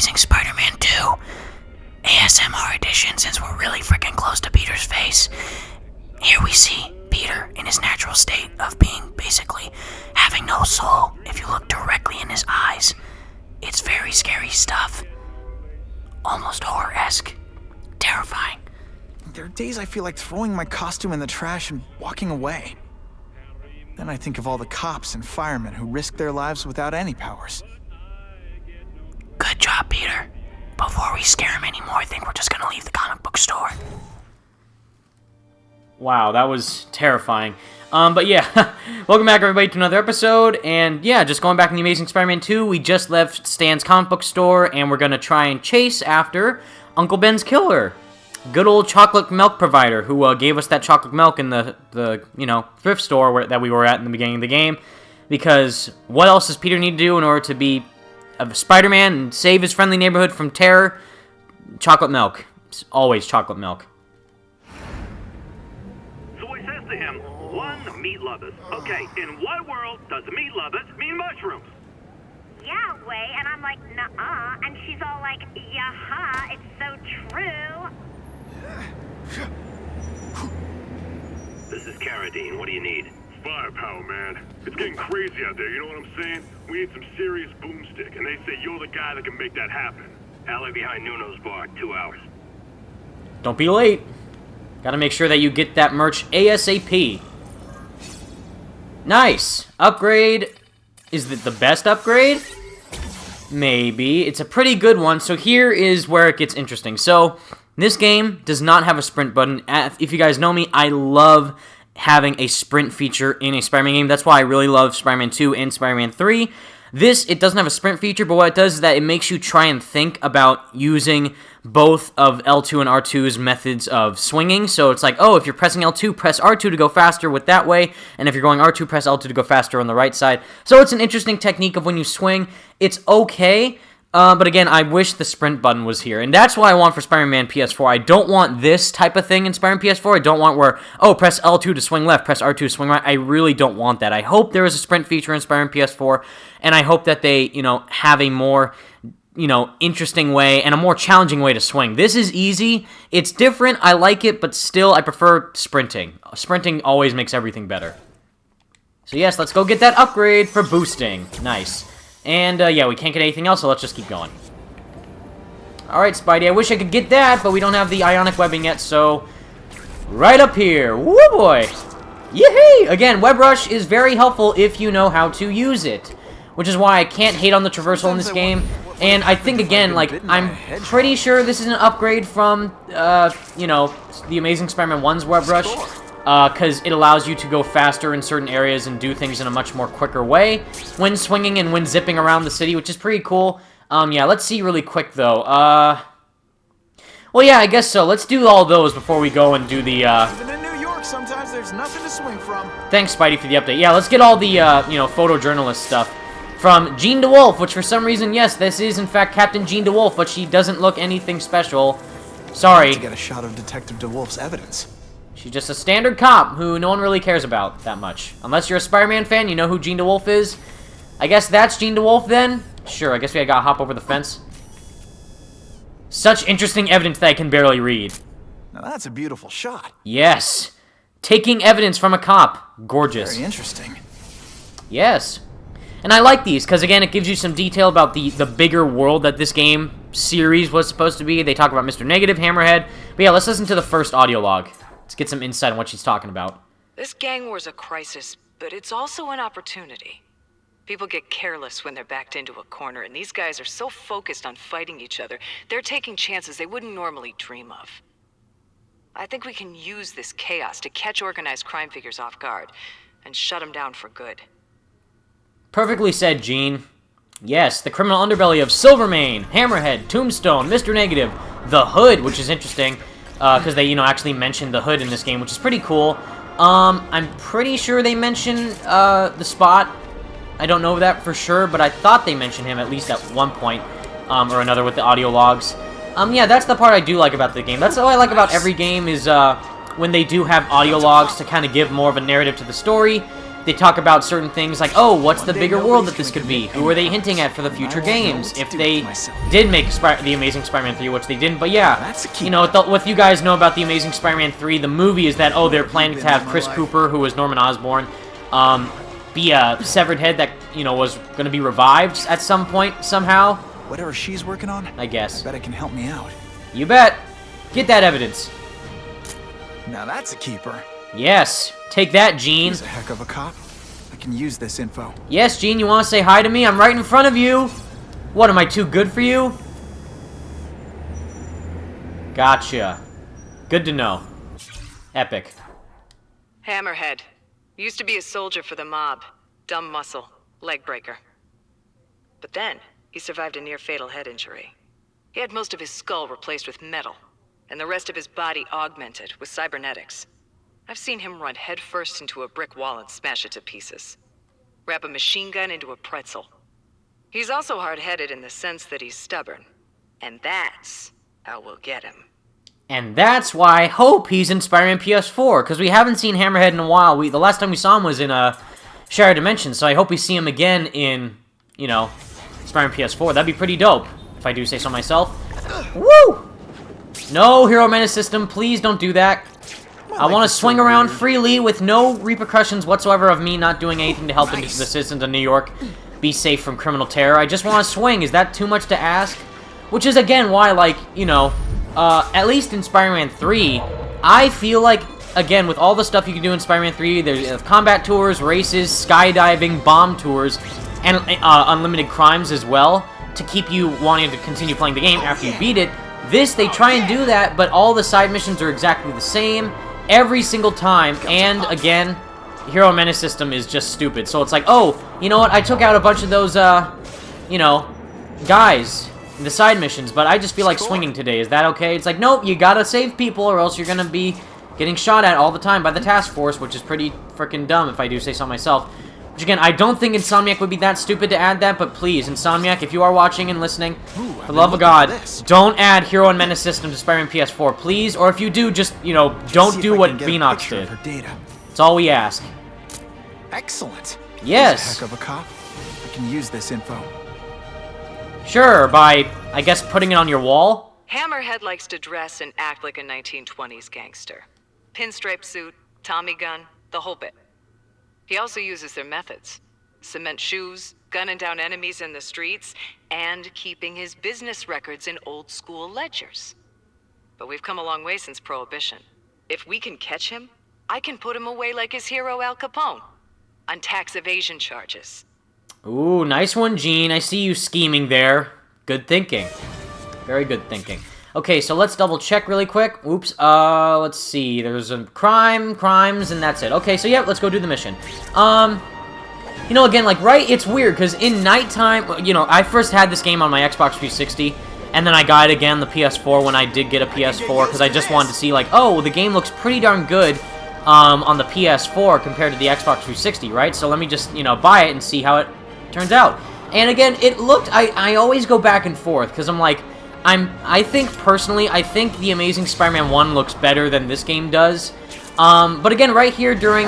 Amazing Spider-Man 2 ASMR edition, since we're really freaking close to Peter's face. Here we see Peter in his natural state of being basically having no soul. If you look directly in his eyes, it's very scary stuff. Almost horror-esque. Terrifying. There are days I feel like throwing my costume in the trash and walking away. Then I think of all the cops and firemen who risk their lives without any powers. Good job, Peter. Before we scare him anymore, I think we're just gonna leave the comic book store. Wow, that was terrifying. But yeah, welcome back everybody to another episode, and yeah, just going back in the Amazing Spider-Man 2, we just left Stan's comic book store, and we're gonna try and chase after Uncle Ben's killer. Good old chocolate milk provider who gave us that chocolate milk in the thrift store that we were at in the beginning of the game. Because what else does Peter need to do in order to be a Spider-Man and save his friendly neighborhood from terror? Chocolate milk. It's always chocolate milk. So he says to him, one, meat lovers. Okay, in what world does meat lovers mean mushrooms? Yeah, way, and I'm like, nuh-uh, and she's all like, yeah-ha, it's so true. This is Carradine. What do you need? Firepower, man. It's getting crazy out there, you know what I'm saying? We need some serious boomstick, and they say you're the guy that can make that happen. Alley behind Nuno's bar, 2 hours. Don't be late. Gotta make sure that you get that merch ASAP. Nice. Upgrade. Is it the best upgrade? Maybe. It's a pretty good one. So here is where it gets interesting. So this game does not have a sprint button. If you guys know me, I love having a sprint feature in a Spider-Man game. That's why I really love Spider-Man 2 and Spider-Man 3. This, it doesn't have a sprint feature, but what it does is that it makes you try and think about using both of L2 and R2's methods of swinging. So it's like, oh, if you're pressing L2, press R2 to go faster with that way, and if you're going R2, press L2 to go faster on the right side. So it's an interesting technique of when you swing. It's okay, but again, I wish the sprint button was here, and that's what I want for Spider-Man PS4. I don't want this type of thing in Spider-Man PS4. I don't want where, oh, press L2 to swing left, press R2 to swing right. I really don't want that. I hope there is a sprint feature in Spider-Man PS4, and I hope that they, have a more, interesting way and a more challenging way to swing. This is easy. It's different. I like it, but still, I prefer sprinting. Sprinting always makes everything better. So yes, let's go get that upgrade for boosting. Nice. And, yeah, we can't get anything else, so let's just keep going. Alright, Spidey, I wish I could get that, but we don't have the ionic webbing yet, so right up here. Woo boy! Yay! Again, Web Rush is very helpful if you know how to use it, which is why I can't hate on the Traversal in this game. And I think, again, like, I'm pretty sure this is an upgrade from, the Amazing Spider-Man 1's Web Rush, because it allows you to go faster in certain areas and do things in a much more quicker way when swinging and when zipping around the city, which is pretty cool. Yeah, let's see really quick, though. Well, yeah, I guess so. Let's do all those before we go and do the, Even in New York, sometimes there's nothing to swing from. Thanks, Spidey, for the update. Yeah, let's get all the, photojournalist stuff. From Jean DeWolf, which for some reason, yes, this is in fact Captain Jean DeWolf, but she doesn't look anything special. Sorry. To get a shot of Detective DeWolf's evidence. She's just a standard cop who no one really cares about that much. Unless you're a Spider-Man fan, you know who Jean DeWolf is. I guess that's Jean DeWolf then? Sure, I guess we gotta hop over the fence. Such interesting evidence that I can barely read. Now that's a beautiful shot. Yes. Taking evidence from a cop. Gorgeous. Very interesting. Yes. And I like these, because again, it gives you some detail about the bigger world that this game series was supposed to be. They talk about Mr. Negative, Hammerhead. But yeah, let's listen to the first audio log. Let's get some insight on what she's talking about. This gang war's a crisis, but it's also an opportunity. People get careless when they're backed into a corner, and these guys are so focused on fighting each other, they're taking chances they wouldn't normally dream of. I think we can use this chaos to catch organized crime figures off guard and shut them down for good. Perfectly said, Gene. Yes, the criminal underbelly of Silvermane, Hammerhead, Tombstone, Mr. Negative, the Hood, which is interesting, because they, actually mentioned the Hood in this game, which is pretty cool. I'm pretty sure they mention the Spot. I don't know that for sure, but I thought they mentioned him at least at one point or another with the audio logs. Yeah, that's the part I do like about the game. That's all I like about every game is when they do have audio logs to kind of give more of a narrative to the story. they talk about certain things like, oh, what's the bigger world that this could be? Who are they hinting at for the future games? If they did make The Amazing Spider-Man 3, which they didn't, but yeah, you know, what you guys know about The Amazing Spider-Man 3, the movie is that, oh, they're planning to have Chris Cooper, who was Norman Osborn, be a severed head that, you know, was going to be revived at some point, somehow. Whatever she's working on, I guess. I bet it can help me out. You bet. Get that evidence. Now that's a keeper. Yes. Take that, Gene. He's a heck of a cop. I can use this info. Yes, Gene, you want to say hi to me? I'm right in front of you. What, am I too good for you? Gotcha. Good to know. Epic. Hammerhead. Used to be a soldier for the mob. Dumb muscle. Leg breaker. But then, he survived a near-fatal head injury. He had most of his skull replaced with metal, and the rest of his body augmented with cybernetics. I've seen him run headfirst into a brick wall and smash it to pieces. Wrap a machine gun into a pretzel. He's also hard-headed in the sense that he's stubborn. And that's how we'll get him. And that's why I hope he's in Spider-Man PS4, because we haven't seen Hammerhead in a while. The last time we saw him was in Shattered Dimensions, so I hope we see him again in, you know, Spider-Man PS4. That'd be pretty dope, if I do say so myself. Woo! No Hero Menace system, please don't do that. I want to swing around freely with no repercussions whatsoever of me not doing anything to help the citizens of New York be safe from criminal terror. I just want to swing. Is that too much to ask? Which is, again, why, like, you know, at least in Spider-Man 3, I feel like, again, with all the stuff you can do in Spider-Man 3, there's combat tours, races, skydiving, bomb tours, and unlimited crimes as well, to keep you wanting to continue playing the game after you beat it. This, they try and do that, but all the side missions are exactly the same every single time, and again, Hero Menace system is just stupid. So it's like, oh, you know what, I took out a bunch of those, you know, guys in the side missions, but I just feel like swinging today. Is that okay? It's like, nope, you gotta save people or else you're gonna be getting shot at all the time by the task force, which is pretty freaking dumb if I do say so myself. Which again, I don't think Insomniac would be that stupid to add that, but please, Insomniac, if you are watching and listening, for the love of God, don't add Hero and Menace system to Spider-Man PS4, please. Or if you do, just, you know, don't do what Beanox did. That's all we ask. Excellent. Yes. Heck of a cop. I can use this info. Sure, by, I guess, putting it on your wall? Hammerhead likes to dress and act like a 1920s gangster. Pinstripe suit, Tommy gun, the whole bit. He also uses their methods. Cement shoes, gunning down enemies in the streets, and keeping his business records in old-school ledgers. But we've come a long way since Prohibition. If we can catch him, I can put him away like his hero Al Capone, on tax evasion charges. Ooh, nice one, Gene. I see you scheming there. Good thinking. Very good thinking. Okay, so let's double check really quick. Oops, let's see. There's a crimes, and that's it. Okay, so yeah, let's go do the mission. You know, again, like, right, it's weird, because in nighttime, you know, I first had this game on my Xbox 360, and then I got it again, the PS4, when I did get a PS4, because I just wanted to see, like, oh, the game looks pretty darn good, on the PS4 compared to the Xbox 360, right? So let me just, you know, buy it and see how it turns out. And again, it looked, I always go back and forth, because I'm like, I think, personally, I think The Amazing Spider-Man 1 looks better than this game does. But again, right here during,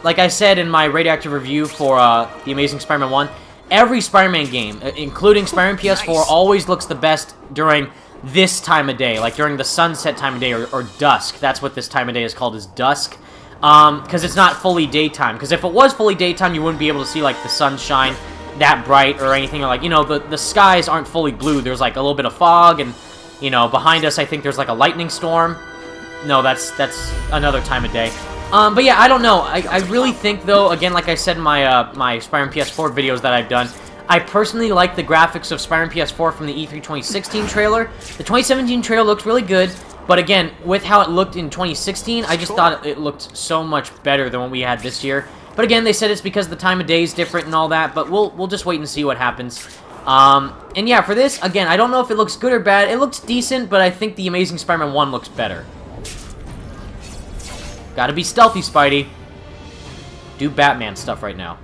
like I said in my Radioactive review for, The Amazing Spider-Man 1, every Spider-Man game, including Spider-Man PS4, always looks the best during this time of day, like during the sunset time of day, or dusk. That's what this time of day is called, is dusk. Because it's not fully daytime. Because if it was fully daytime, you wouldn't be able to see, like, the sunshine that bright or anything. Like, you know, the skies aren't fully blue. There's like a little bit of fog, and, you know, behind us I think there's like a lightning storm. No, that's another time of day. But yeah, I don't know. I really think, though, again, like I said in my my Spider-Man PS4 videos that I've done, I personally like the graphics of Spider-Man PS4 from the E3 2016 trailer. The 2017 trailer looks really good, but again, with how it looked in 2016, I just thought it looked so much better than what we had this year. But again, they said it's because the time of day is different and all that, but we'll just wait and see what happens. And yeah, for this, again, I don't know if it looks good or bad. It looks decent, but I think The Amazing Spider-Man 1 looks better. Gotta be stealthy, Spidey. Do Batman stuff right now.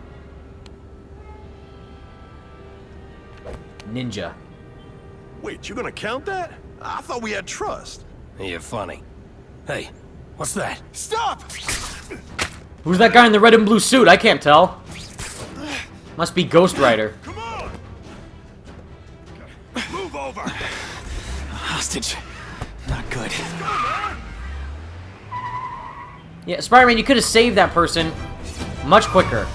Ninja. Wait, you gonna count that? I thought we had trust. You're funny. Hey, what's that? Stop! Who's that guy in the red and blue suit? I can't tell. Must be Ghost Rider. Come on! Move over! Hostage. Not good. Yeah, Spider-Man, you could have saved that person much quicker.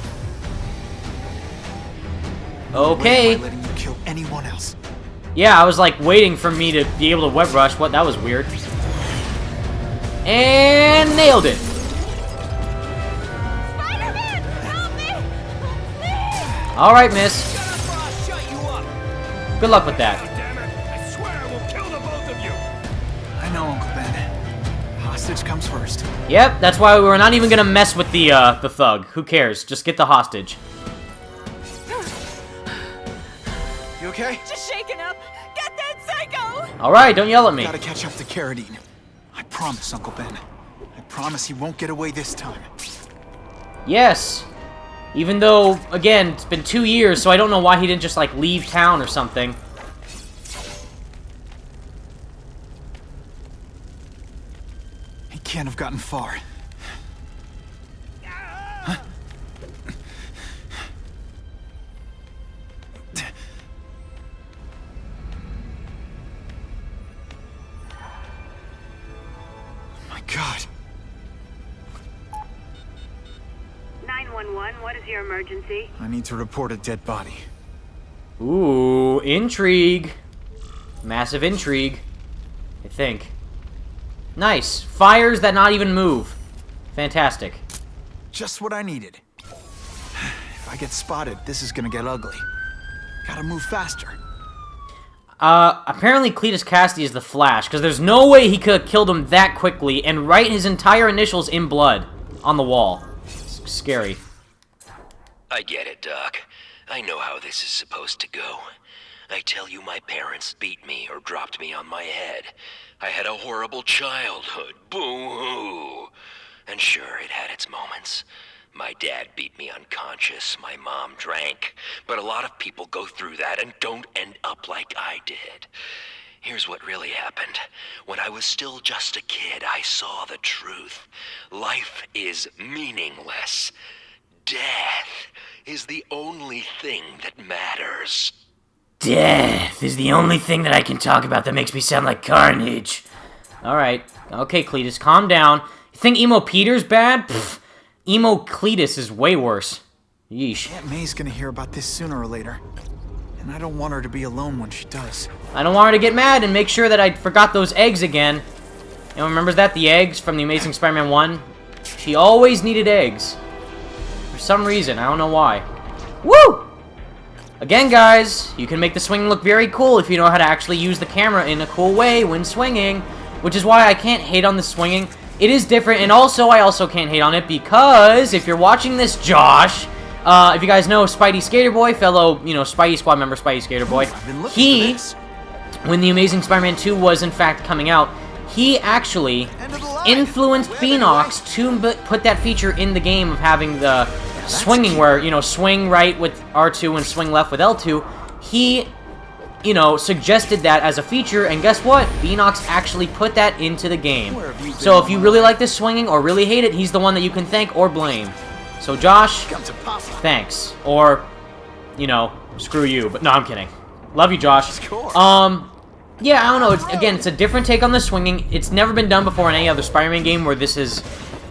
Okay. Why am I letting you kill anyone else? Yeah, I was like waiting for me to be able to web rush. What? That was weird. And nailed it. Spider-Man, help me! Please! All right, miss. Good luck with that. Damn it! I swear I will kill the both of you! I know, Uncle Ben. Hostage comes first. Yep, that's why we're not even gonna mess with the thug. Who cares? Just get the hostage. You okay? Just shaken up. Get that psycho! All right, don't yell at me. Gotta catch up to Carradine. I promise, Uncle Ben. I promise he won't get away this time. Yes. Even though, again, it's been 2 years, so I don't know why he didn't just, like, leave town or something. He can't have gotten far. Huh? My God. 911, what is your emergency? I need to report a dead body. Ooh, intrigue. Massive intrigue. I think. Nice. Fires that not even move. Fantastic. Just what I needed. If I get spotted, this is gonna get ugly. Gotta move faster. Apparently Cletus Cassidy is the Flash, because there's no way he could have killed him that quickly and write his entire initials in blood on the wall. It's scary. I get it, Doc. I know how this is supposed to go. I tell you, my parents beat me or dropped me on my head. I had a horrible childhood. Boo-hoo. And sure, it had its moments. My dad beat me unconscious, my mom drank. But a lot of people go through that and don't end up like I did. Here's what really happened. When I was still just a kid, I saw the truth. Life is meaningless. Death is the only thing that matters. Death is the only thing that I can talk about that makes me sound like Carnage. Alright. Okay, Cletus, calm down. You think Emo Peter's bad? Pfft. Emo Cletus is way worse. Yeesh. Aunt May's gonna hear about this sooner or later. And I don't want her to be alone when she does. I don't want her to get mad and make sure that I forgot those eggs again. Anyone remembers that? The eggs from the Amazing Spider-Man 1? She always needed eggs. For some reason, I don't know why. Woo! Again, guys, you can make the swing look very cool if you know how to actually use the camera in a cool way when swinging, which is why I can't hate on the swinging. It is different, and also, I also can't hate on it because if you're watching this, Josh, if you guys know Spidey Skater Boy, fellow, you know, Spidey Squad member Spidey Skater Boy, he, when the Amazing Spider-Man 2 was in fact coming out, he actually influenced Beanox to put that feature in the game of having the swinging where, you know, swing right with R2 and swing left with L2. He, you know, suggested that as a feature, and guess what? Beanox actually put that into the game. So if you really like this swinging or really hate it, he's the one that you can thank or blame. So Josh, thanks. Or, you know, screw you. But no, I'm kidding. Love you, Josh. Yeah, I don't know. Again, it's a different take on the swinging. It's never been done before in any other Spider-Man game where this has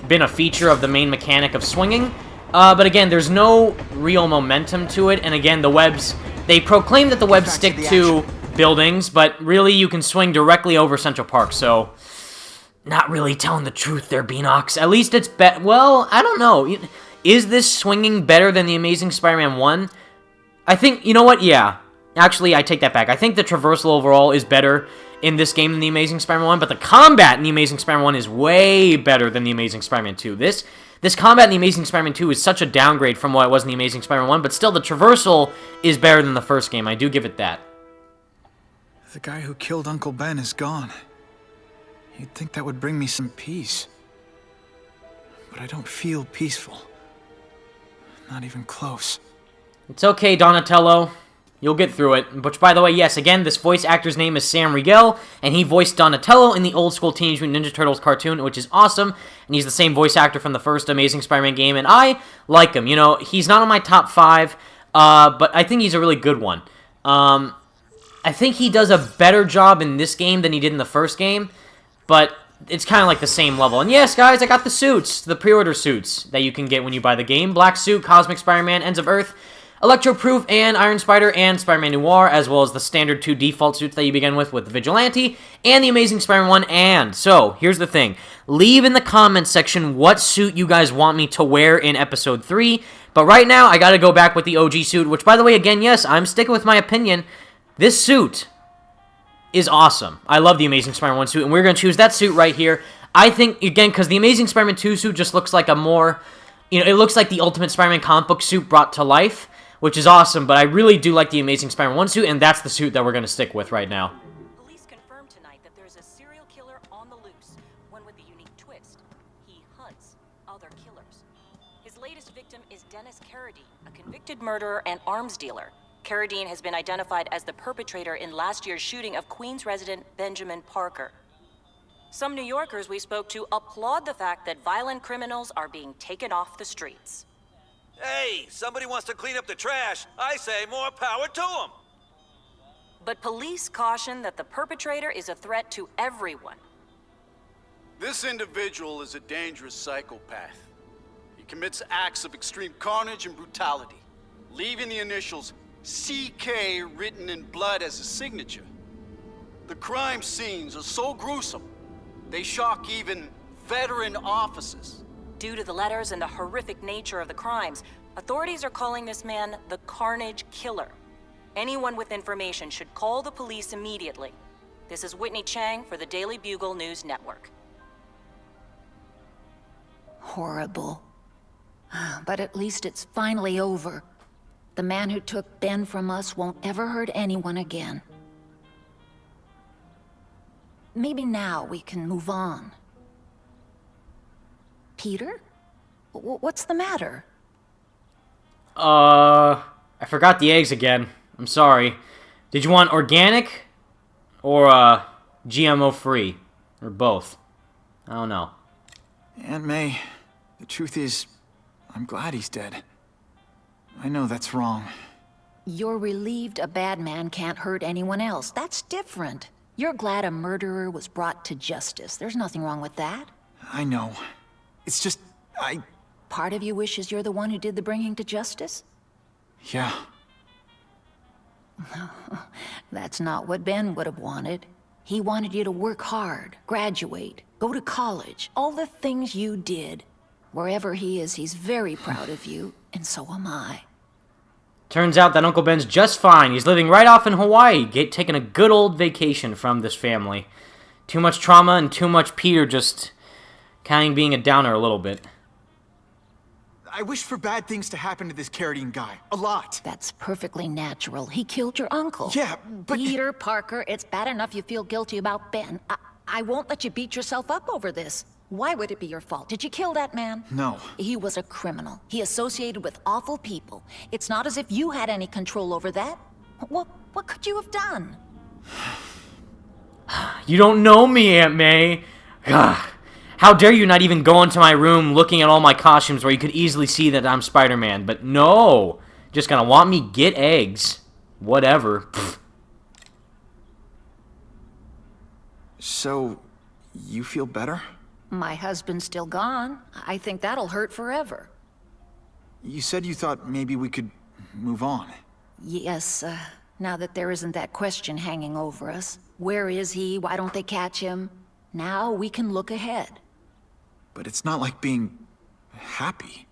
been a feature of the main mechanic of swinging. But again, there's no real momentum to it. And again, the webs, they proclaim that the webs stick to buildings, but really you can swing directly over Central Park. So, not really telling the truth there, Beanox. At least it's well, I don't know. Is this swinging better than the Amazing Spider-Man 1? I think, you know what? Yeah. Actually, I take that back. I think the traversal overall is better in this game than the Amazing Spider-Man 1, but the combat in the Amazing Spider-Man 1 is way better than the Amazing Spider-Man 2. This combat in the Amazing Spider-Man 2 is such a downgrade from what it was in the Amazing Spider-Man 1, but still, the traversal is better than the first game. I do give it that. The guy who killed Uncle Ben is gone. You'd think that would bring me some peace. But I don't feel peaceful. Not even close. It's okay, Donatello. You'll get through it. Which, by the way, yes, again, this voice actor's name is Sam Riegel, and he voiced Donatello in the old-school Teenage Mutant Ninja Turtles cartoon, which is awesome, and he's the same voice actor from the first Amazing Spider-Man game, and I like him. You know, he's not on my top 5, but I think he's a really good one. I think he does a better job in this game than he did in the first game, but it's kind of like the same level. And yes, guys, I got the suits, the pre-order suits that you can get when you buy the game. Black Suit, Cosmic Spider-Man, Ends of Earth, Electro-Proof, and Iron Spider, and Spider-Man Noir, as well as the standard 2 default suits that you begin with the Vigilante, and the Amazing Spider-Man one. And so, here's the thing. Leave in the comments section what suit you guys want me to wear in Episode 3. But right now, I gotta go back with the OG suit, which, by the way, again, yes, I'm sticking with my opinion. This suit is awesome. I love the Amazing Spider-Man 1 suit, and we're gonna choose that suit right here. I think, again, because the Amazing Spider-Man 2 suit just looks like a more, you know, it looks like the Ultimate Spider-Man comic book suit brought to life, which is awesome, but I really do like the Amazing Spider-Man 1 suit, and that's the suit that we're going to stick with right now. Police confirmed tonight that there's a serial killer on the loose, one with a unique twist. He hunts other killers. His latest victim is Dennis Carradine, a convicted murderer and arms dealer. Carradine has been identified as the perpetrator in last year's shooting of Queens resident Benjamin Parker. Some New Yorkers we spoke to applaud the fact that violent criminals are being taken off the streets. Hey, somebody wants to clean up the trash. I say more power to them. But police caution that the perpetrator is a threat to everyone. This individual is a dangerous psychopath. He commits acts of extreme carnage and brutality, leaving the initials CK written in blood as a signature. The crime scenes are so gruesome, they shock even veteran officers. Due to the letters and the horrific nature of the crimes, authorities are calling this man the Carnage Killer. Anyone with information should call the police immediately. This is Whitney Chang for the Daily Bugle News Network. Horrible. But at least it's finally over. The man who took Ben from us won't ever hurt anyone again. Maybe now we can move on. Peter? What's the matter? I forgot the eggs again. I'm sorry. Did you want organic or GMO-free? Or both? I don't know. Aunt May, the truth is, I'm glad he's dead. I know that's wrong. You're relieved a bad man can't hurt anyone else. That's different. You're glad a murderer was brought to justice. There's nothing wrong with that. I know. It's just, Part of you wishes you're the one who did the bringing to justice? Yeah. That's not what Ben would have wanted. He wanted you to work hard, graduate, go to college, all the things you did. Wherever he is, he's very proud of you, and so am I. Turns out that Uncle Ben's just fine. He's living right off in Hawaii, taking a good old vacation from this family. Too much trauma and too much Peter just kind of being a downer a little bit. I wish for bad things to happen to this Carradine guy. A lot. That's perfectly natural. He killed your uncle. Yeah, but... Peter Parker, it's bad enough you feel guilty about Ben. I won't let you beat yourself up over this. Why would it be your fault? Did you kill that man? No. He was a criminal. He associated with awful people. It's not as if you had any control over that. What could you have done? You don't know me, Aunt May. Ugh. How dare you not even go into my room looking at all my costumes where you could easily see that I'm Spider-Man. But no. Just gonna want me get eggs. Whatever. Pfft. So, you feel better? My husband's still gone. I think that'll hurt forever. You said you thought maybe we could move on. Yes, now that there isn't that question hanging over us. Where is he? Why don't they catch him? Now we can look ahead. But it's not like being happy.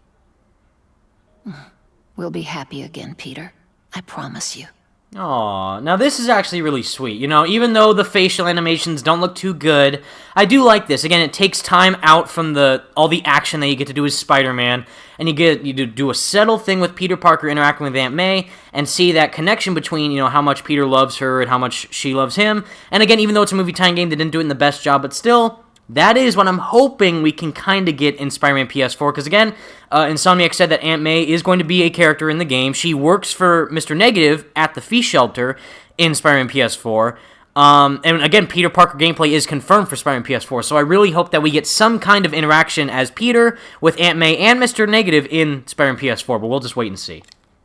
We'll be happy again, Peter. I promise you. Aw, now this is actually really sweet. You know, even though the facial animations don't look too good, I do like this. Again, it takes time out from all the action that you get to do as Spider-Man, and you do a subtle thing with Peter Parker interacting with Aunt May, and see that connection between, you know, how much Peter loves her and how much she loves him. And again, even though it's a movie time game, they didn't do it in the best job, but still, That is what I'm hoping we can kind of get in Spider-Man PS4, because again, Insomniac said that Aunt May is going to be a character in the game. She works for Mr. Negative at the Fee Shelter in Spider-Man PS4. And again, Peter Parker gameplay is confirmed for Spider-Man PS4, so I really hope that we get some kind of interaction as Peter with Aunt May and Mr. Negative in Spider-Man PS4, but we'll just wait and see.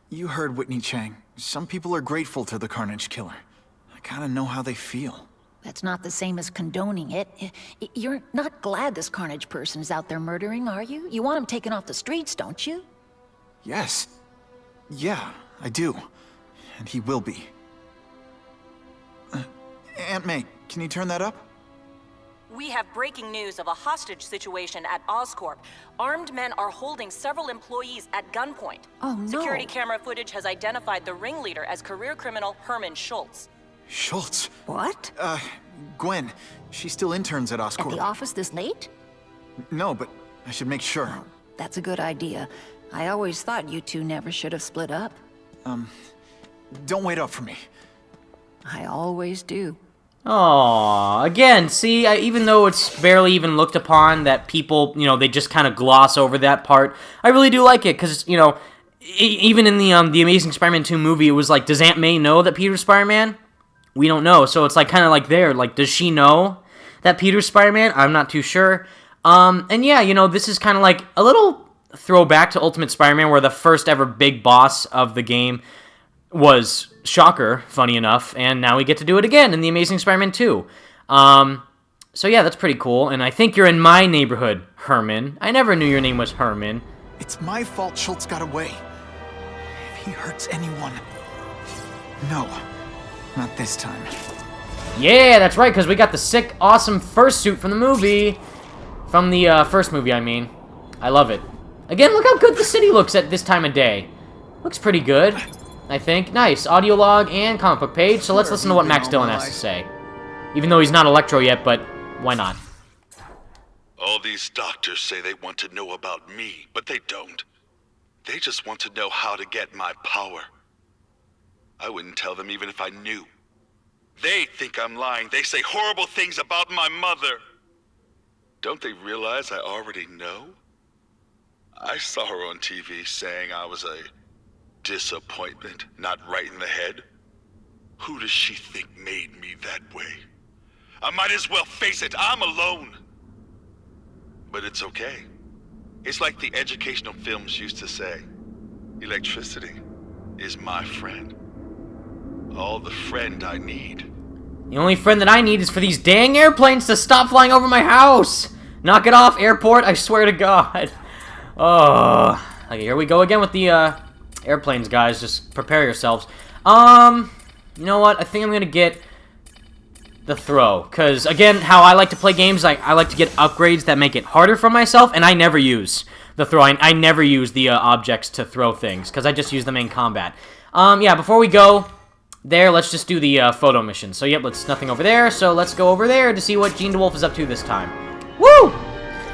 You heard Whitney Chang. Some people are grateful to the Carnage Killer. I kinda know how they feel. That's not the same as condoning it. You're not glad this Carnage person is out there murdering, are you? You want him taken off the streets, don't you? Yes. Yeah, I do. And he will be. Aunt May, can you turn that up? We have breaking news of a hostage situation at Oscorp. Armed men are holding several employees at gunpoint. Oh, no. Security camera footage has identified the ringleader as career criminal Herman Schultz. Schultz? What? Gwen. She still interns at Oscorp. At the office this late? No, but I should make sure. Oh, that's a good idea. I always thought you two never should have split up. Don't wait up for me. I always do. Aww, again, see, even though it's barely even looked upon that people, you know, they just kind of gloss over that part, I really do like it, because, you know, even in the Amazing Spider-Man 2 movie, it was like, does Aunt May know that Peter's Spider-Man? We don't know, so it's like kind of like there, like, does she know that Peter's Spider-Man? I'm not too sure. And yeah, you know, this is kind of like a little throwback to Ultimate Spider-Man, where the first ever big boss of the game was Shocker, funny enough, and now we get to do it again in the Amazing Spider-Man 2. So yeah, that's pretty cool, and I think you're in my neighborhood, Herman. I never knew your name was Herman. It's my fault Schultz got away. If he hurts anyone... No, not this time. Yeah, that's right, because we got the sick, awesome first suit from the movie. From the first movie, I mean. I love it. Again, look how good the city looks at this time of day. Looks pretty good, I think. Nice. Audio log and comic book page, so let's listen to what Max Dillon has to say. Even though he's not Electro yet, but why not? All these doctors say they want to know about me, but they don't. They just want to know how to get my power. I wouldn't tell them even if I knew. They think I'm lying. They say horrible things about my mother. Don't they realize I already know? I saw her on TV saying I was a disappointment, not right in the head. Who does she think made me that way? I might as well face it, I'm alone. But it's okay. It's like the educational films used to say. Electricity is my friend. All the friend I need. The only friend that I need is for these dang airplanes to stop flying over my house. Knock it off, airport, I swear to God. Oh, okay, here we go again with the airplanes, guys. Just prepare yourselves. You know what? I think I'm going to get the throw. Because, again, how I like to play games, I like to get upgrades that make it harder for myself, and I never use the throw. I never use the objects to throw things, because I just use them in combat. Yeah, before we go there, let's just do the photo mission. So, yep, nothing over there, so let's go over there to see what Gene DeWolf is up to this time. Woo!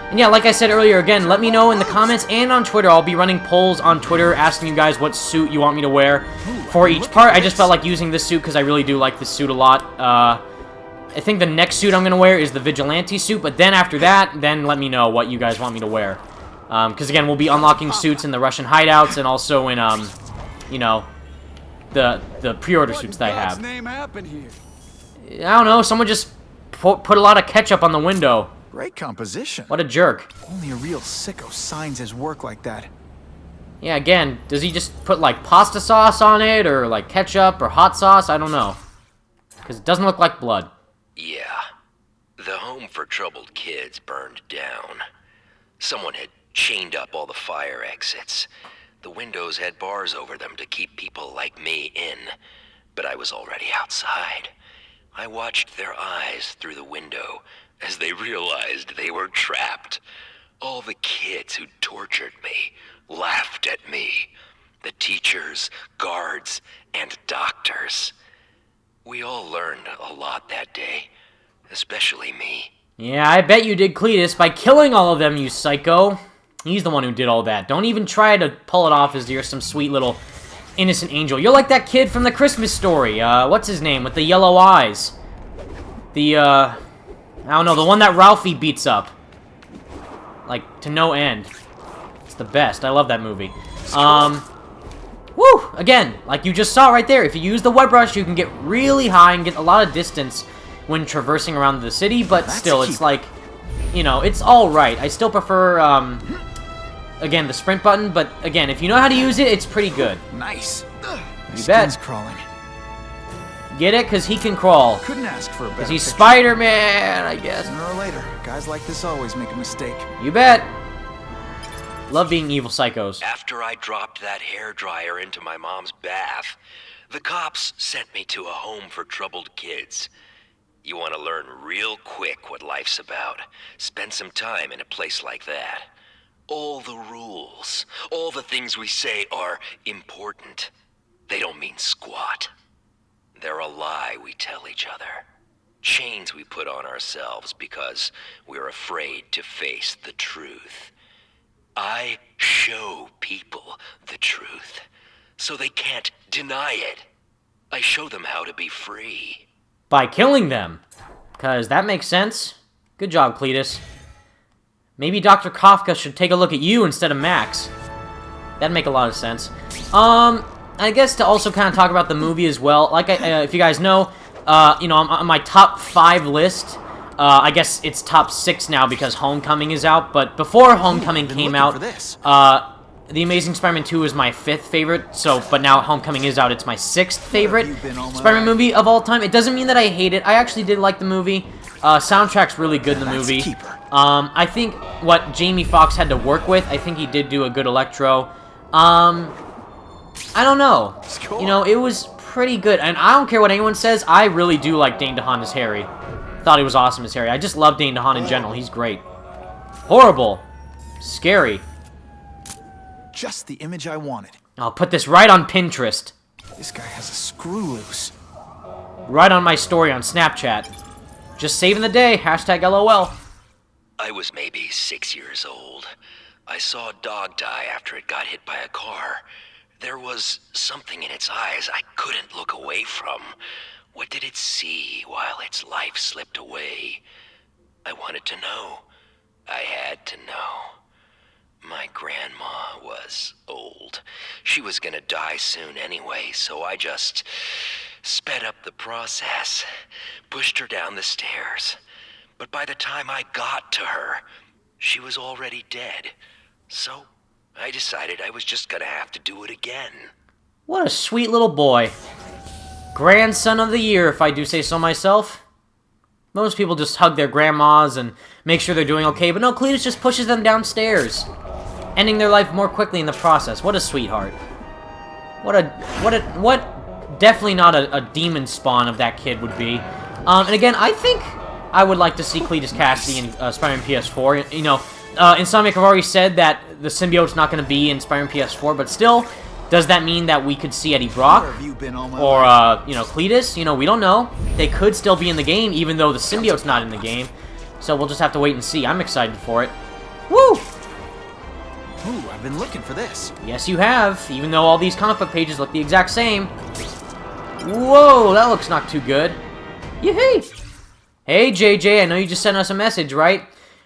And yeah, like I said earlier, again, let me know in the comments and on Twitter. I'll be running polls on Twitter asking you guys what suit you want me to wear for each part. I just felt like using this suit because I really do like this suit a lot. I think the next suit I'm going to wear is the Vigilante suit, but then after that, then let me know what you guys want me to wear. Because again, we'll be unlocking suits in the Russian hideouts and also in, you know, the pre-order suits that I have. I don't know, someone just put a lot of ketchup on the window. Great composition. What a jerk. Only a real sicko signs his work like that. Yeah, again, does he just put, like, pasta sauce on it, or, like, ketchup, or hot sauce? I don't know. Because it doesn't look like blood. Yeah. The home for troubled kids burned down. Someone had chained up all the fire exits. The windows had bars over them to keep people like me in. But I was already outside. I watched their eyes through the window as they realized they were trapped. All the kids who tortured me laughed at me. The teachers, guards, and doctors. We all learned a lot that day, especially me. Yeah, I bet you did, Cletus, by killing all of them, you psycho. He's the one who did all that. Don't even try to pull it off as you're some sweet little innocent angel. You're like that kid from the Christmas Story. What's his name with the yellow eyes? I don't know, the one that Ralphie beats up. Like, to no end. It's the best. I love that movie. Woo! Again, like you just saw right there, if you use the web rush, you can get really high and get a lot of distance when traversing around the city, but still, it's like, you know, it's alright. I still prefer, again, the sprint button, but again, if you know how to use it, it's pretty good. Nice. You bet. Crawling. Get it? Because he can crawl. Couldn't ask for a better Because he's picture. Spider-Man, I guess. Sooner or later, guys like this always make a mistake. You bet. Love being evil psychos. After I dropped that hairdryer into my mom's bath, the cops sent me to a home for troubled kids. You want to learn real quick what life's about. Spend some time in a place like that. All the rules, all the things we say are important. They don't mean squat. They're a lie we tell each other. Chains we put on ourselves because we're afraid to face the truth. I show people the truth, so they can't deny it. I show them how to be free. By killing them. Because that makes sense. Good job, Cletus. Maybe Dr. Kafka should take a look at you instead of Max. That'd make a lot of sense. I guess to also kind of talk about the movie as well. Like, if you guys know, you know, on my top 5 list, I guess it's top 6 now because Homecoming is out. But before Homecoming came out, The Amazing Spider-Man 2 is my 5th favorite. So, but now Homecoming is out, it's my 6th favorite Spider-Man movie of all time. It doesn't mean that I hate it. I actually did like the movie. Soundtrack's really good in the movie. I think what Jamie Foxx had to work with, I think he did do a good Electro. I don't know. You know, it was pretty good. And I don't care what anyone says, I really do like Dane DeHaan as Harry. Thought he was awesome as Harry. I just love Dane DeHaan in general. He's great. Horrible. Scary. Just the image I wanted. I'll put this right on Pinterest. This guy has a screw loose. Right on my story on Snapchat. Just saving the day. Hashtag LOL. I was maybe 6 years old. I saw a dog die after it got hit by a car. There was something in its eyes I couldn't look away from. What did it see while its life slipped away? I wanted to know. I had to know. My grandma was old. She was gonna die soon anyway, so I just sped up the process, pushed her down the stairs. But by the time I got to her, she was already dead. So I decided I was just gonna have to do it again. What a sweet little boy. Grandson of the year, if I do say so myself. Most people just hug their grandmas and make sure they're doing okay, but no, Cletus just pushes them downstairs, ending their life more quickly in the process. What a sweetheart. What definitely not a demon spawn of that kid would be. And again, I think I would like to see Cletus Cassidy in Spider-Man PS4. You know, Insomniac have already said that the symbiote's not going to be in Spider-Man PS4, but still, does that mean that we could see Eddie Brock? Or, you know, Cletus? You know, we don't know. They could still be in the game, even though the symbiote's not in the game. So we'll just have to wait and see. I'm excited for it. Woo! Ooh, I've been looking for this. Yes, you have, even though all these comic book pages look the exact same. Whoa, that looks not too good. Yee-hee! Hey, JJ, I know you just sent us a message, right?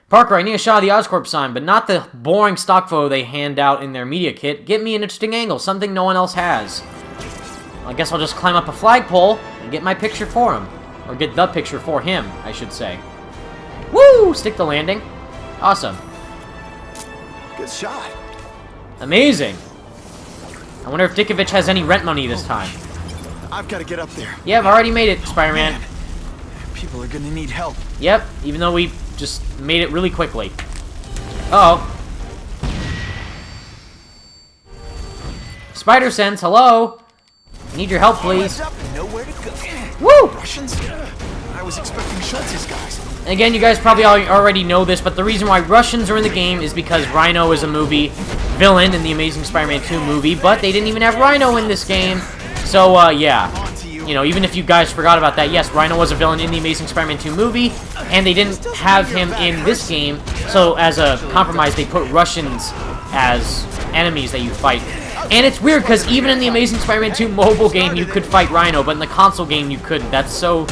Parker, I need a shot of the Oscorp sign, but not the boring stock photo they hand out in their media kit. Get me an interesting angle, something no one else has. I guess I'll just climb up a flagpole and get my picture for him. Or get the picture for him, I should say. Woo! Stick the landing. Awesome. Good shot. Amazing. I wonder if Dickovich has any rent money this time. I've got to get up there. Yeah, I've already made it, Spider-Man. People are going to need help. Yep, even though we just made it really quickly. Uh-oh. Spider Sense, hello? I need your help, please. Nowhere to go. Woo! Russians? I was expecting Schultz's guys. And again, you guys probably already know this, but the reason why Russians are in the game is because Rhino is a movie villain in the Amazing Spider-Man 2 movie, but they didn't even have Rhino in this game. So, yeah. You know, even if you guys forgot about that, yes, Rhino was a villain in the Amazing Spider-Man 2 movie, and they didn't have him in this game, so as a compromise, they put Russians as enemies that you fight. And it's weird, because even in the Amazing Spider-Man 2 mobile game, you could fight Rhino, but in the console game, you couldn't. That's so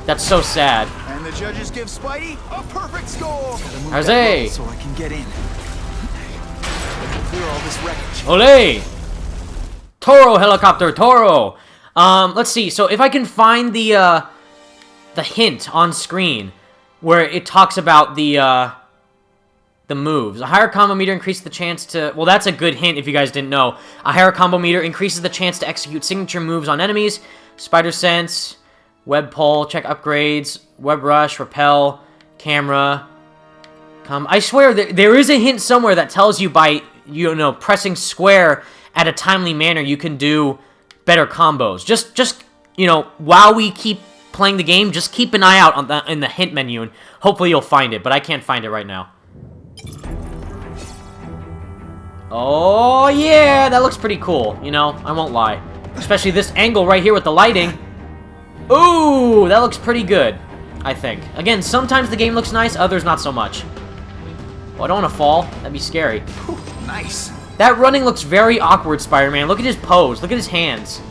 sad. And the judges give Spidey a perfect score. Jose. So I can get in. Clear all this wreckage. Ole! Toro helicopter, Toro. Let's see. So if I can find the hint on screen where it talks about the moves. A higher combo meter increases the chance to... Well, that's a good hint if you guys didn't know. A higher combo meter increases the chance to execute signature moves on enemies. Spider Sense, Web Pull, check upgrades, Web Rush, Repel, Camera. I swear, there is a hint somewhere that tells you by, pressing square at a timely manner, you can do better combos. Just while we keep playing the game, just keep an eye out on in the hint menu, and hopefully you'll find it, but I can't find it right now. Oh, yeah, that looks pretty cool, I won't lie. Especially this angle right here with the lighting. Ooh, that looks pretty good, I think. Again, sometimes the game looks nice, others not so much. Oh, I don't want to fall. That'd be scary. Whew, nice. That running looks very awkward, Spider-Man. Look at his pose. Look at his hands.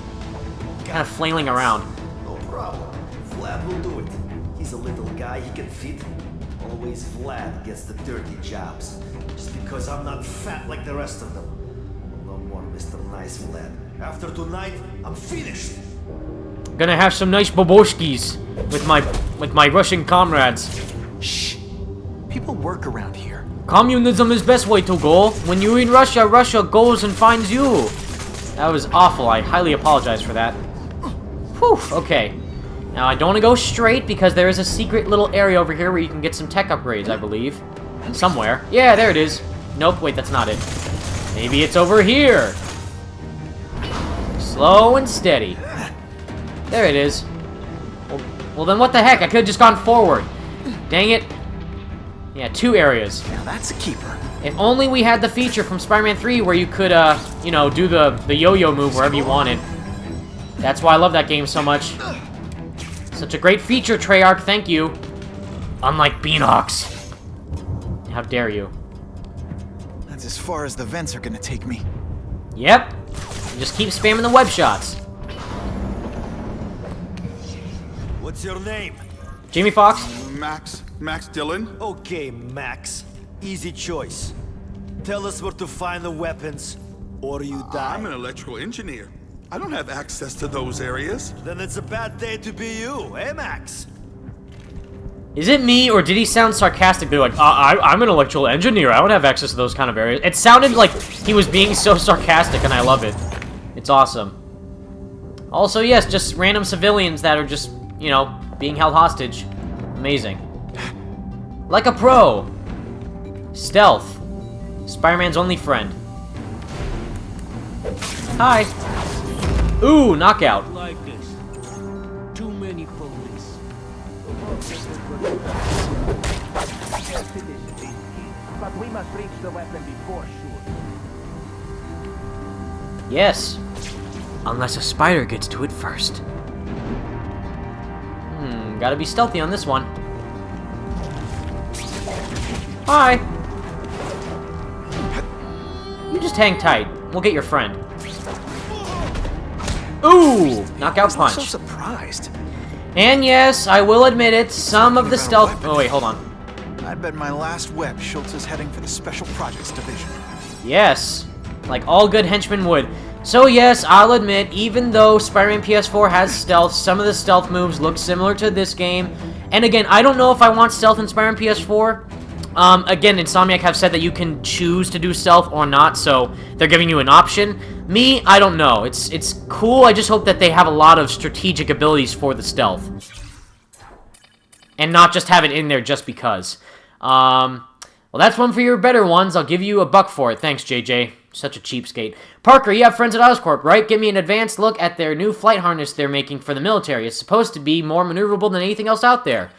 Kind of flailing around. No problem. Vlad will do it. He's a little guy, he can fit. Always Vlad gets the dirty jobs. Just because I'm not fat like the rest of them. No more Mr. Nice Vlad. After tonight, I'm finished. Gonna have some nice boboshkis with my Russian comrades. Shh. People work around here. Communism is best way to go. When you're in Russia, Russia goes and finds you. That was awful. I highly apologize for that. Whew, okay. Now, I don't want to go straight because there is a secret little area over here where you can get some tech upgrades, I believe. Somewhere. Yeah, there it is. Nope, wait, that's not it. Maybe it's over here. Slow and steady. There it is. Well, then what the heck? I could have just gone forward. Dang it. Yeah, 2 areas. Now that's a keeper. If only we had the feature from Spider-Man 3 where you could, do the yo-yo move wherever you wanted. That's why I love that game so much. Such a great feature, Treyarch, thank you. Unlike Beanox. How dare you. That's as far as the vents are gonna take me. Yep. Just keep spamming the web shots. What's your name? Jamie Foxx. Max Dillon. Okay, Max. Easy choice. Tell us where to find the weapons, or you die. I'm an electrical engineer. I don't have access to those areas. Then it's a bad day to be you, eh, Max? Is it me, or did he sound sarcastic? They're like, I'm an electrical engineer. I don't have access to those kind of areas. It sounded like he was being so sarcastic, and I love it. It's awesome. Also, yes, just random civilians that are just, being held hostage. Amazing. Like a pro. Stealth. Spider-Man's only friend. Hi. Ooh, knockout. Like this. Too many police. But we must reach the weapon before sure. Yes. Unless a spider gets to it first. Gotta be stealthy on this one. Hi. You just hang tight. We'll get your friend. Ooh! Knockout punch. I'm so surprised. And yes, I will admit it, some of the stealth... Oh, wait, hold on. I bet my last web Schultz is heading for the Special Projects Division. Yes. Like all good henchmen would. So yes, I'll admit, even though Spider-Man PS4 has stealth, some of the stealth moves look similar to this game. And again, I don't know if I want stealth in Spider-Man PS4. Again, Insomniac have said that you can choose to do stealth or not, so they're giving you an option. Me, I don't know. It's cool, I just hope that they have a lot of strategic abilities for the stealth. And not just have it in there just because. Well, that's one for your better ones. I'll give you $1 for it. Thanks, JJ. Such a cheapskate. Parker, you have friends at Oscorp, right? Give me an advanced look at their new flight harness they're making for the military. It's supposed to be more maneuverable than anything else out there.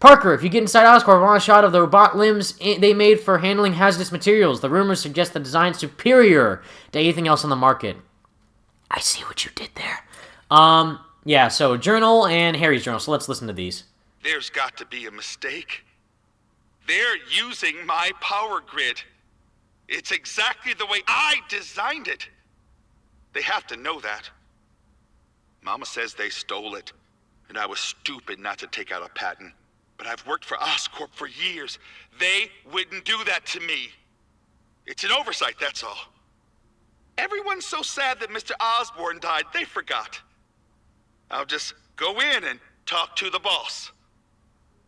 Parker, if you get inside Oscorp, I want a shot of the robot limbs they made for handling hazardous materials. The rumors suggest the design's superior to anything else on the market. I see what you did there. Yeah, so journal and Harry's journal. So let's listen to these. There's got to be a mistake. They're using my power grid. It's exactly the way I designed it. They have to know that. Mama says they stole it, and I was stupid not to take out a patent. But I've worked for Oscorp for years. They wouldn't do that to me. It's an oversight, that's all. Everyone's so sad that Mr. Osborn died, they forgot. I'll just go in and talk to the boss.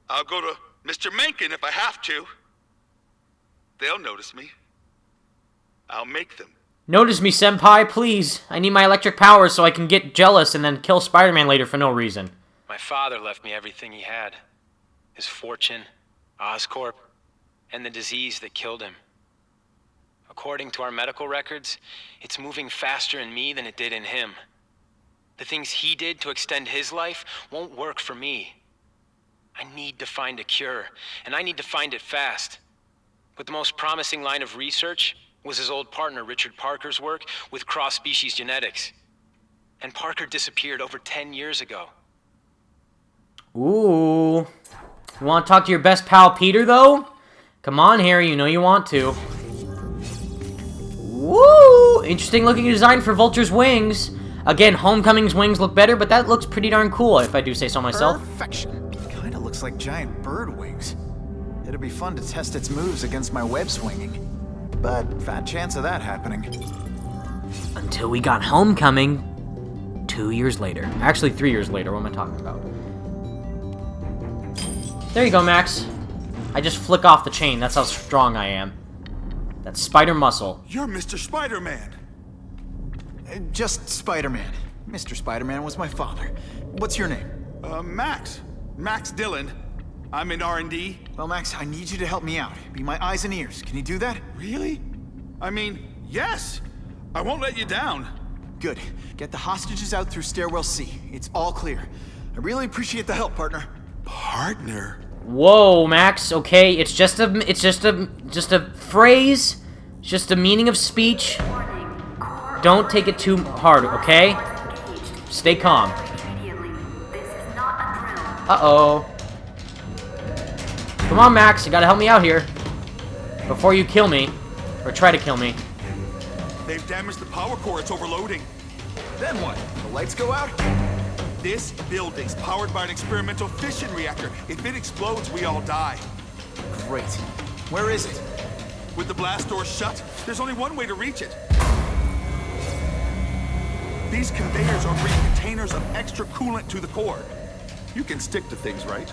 I'll go to Mr. Mencken if I have to. They'll notice me. I'll make them. Notice me, senpai, please. I need my electric powers so I can get jealous and then kill Spider-Man later for no reason. My father left me everything he had. His fortune, Oscorp, and the disease that killed him. According to our medical records, it's moving faster in me than it did in him. The things he did to extend his life won't work for me. I need to find a cure, and I need to find it fast. But the most promising line of research was his old partner Richard Parker's work with cross-species genetics. And Parker disappeared over 10 years ago. Ooh. You want to talk to your best pal Peter, though? Come on, Harry, you know you want to. Woo! Interesting looking design for Vulture's wings. Again, Homecoming's wings look better, but that looks pretty darn cool, if I do say so myself. Perfection. Kinda looks like giant bird wings. It'd be fun to test its moves against my web swinging. But fat chance of that happening. Until we got Homecoming 2 years later. Actually, 3 years later. What am I talking about? There you go, Max. I just flick off the chain. That's how strong I am. That's spider muscle. You're Mr. Spider-Man. Just Spider-Man. Mr. Spider-Man was my father. What's your name? Max. Max Dillon. I'm in R&D. Well, Max, I need you to help me out. Be my eyes and ears. Can you do that? Really? I mean, yes. I won't let you down. Good. Get the hostages out through stairwell C. It's all clear. I really appreciate the help, partner. Partner? Whoa, Max. Okay, it's just a phrase. It's just a meaning of speech. Don't take it too hard, okay? Stay calm. Uh-oh. Come on, Max. You gotta help me out here. Before you kill me. Or try to kill me. They've damaged the power core. It's overloading. Then what? The lights go out? This building's powered by an experimental fission reactor. If it explodes, we all die. Great. Where is it? With the blast doors shut, there's only one way to reach it. These conveyors are bringing containers of extra coolant to the core. You can stick to things, right?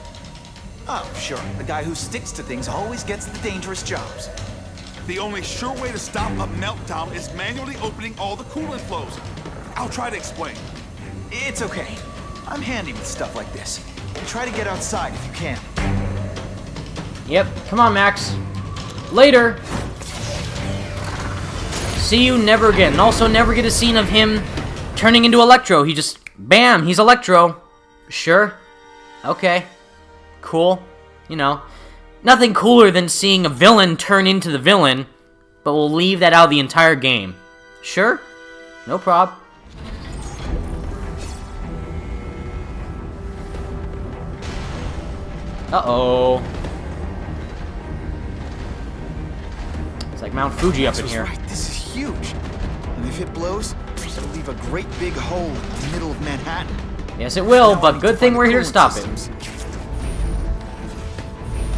Oh, sure. The guy who sticks to things always gets the dangerous jobs. The only sure way to stop a meltdown is manually opening all the coolant flows. I'll try to explain. It's okay. I'm handy with stuff like this. And try to get outside if you can. Yep. Come on, Max. Later. See you never again. And also never get a scene of him turning into Electro. He just... Bam! He's Electro. Sure. Okay. Cool. You know. Nothing cooler than seeing a villain turn into the villain. But we'll leave that out of the entire game. Sure. No prob. Uh-oh. It's like Mount Fuji up in here. Right. This is huge. And if it blows, it'll leave a great big hole in the middle of Manhattan. Yes, it will, but good thing we're here to stop it.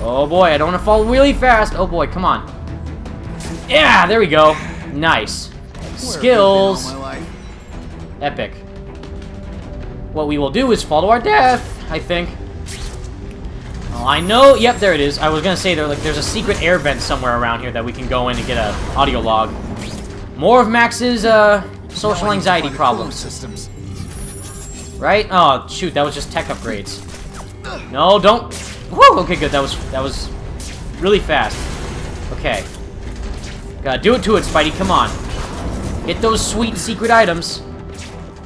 Oh boy, I don't want to fall really fast. Oh boy, come on. Yeah, there we go. Nice. Skills. Epic. What we will do is follow our death, I think. Oh, I know. Yep, there it is. I was gonna say there's a secret air vent somewhere around here that we can go in and get a audio log. More of Max's social anxiety problems. Right? Oh shoot, that was just tech upgrades. No, don't. Woo! Okay, good. That was really fast. Okay. Gotta do it to it, Spidey. Come on. Get those sweet secret items.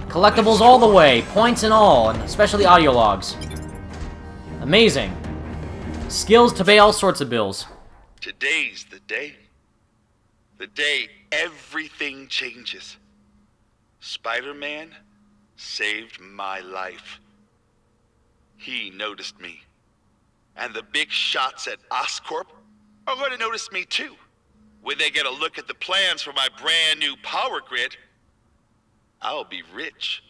Collectibles all the way, points and all, and especially audio logs. Amazing. Skills to pay all sorts of bills. Today's the day. The day everything changes. Spider-Man saved my life. He noticed me. And the big shots at Oscorp are going to notice me too. When they get a look at the plans for my brand new power grid, I'll be rich.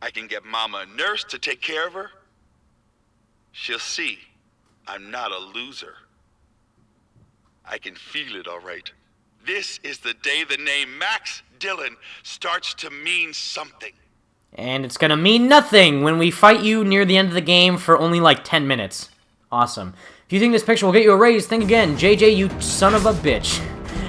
I can get Mama a nurse to take care of her. She'll see I'm not a loser. I can feel it, all right. This is the day the name Max Dillon starts to mean something. And it's gonna mean nothing when we fight you near the end of the game for only like 10 minutes. Awesome. If you think this picture will get you a raise, think again. JJ, you son of a bitch.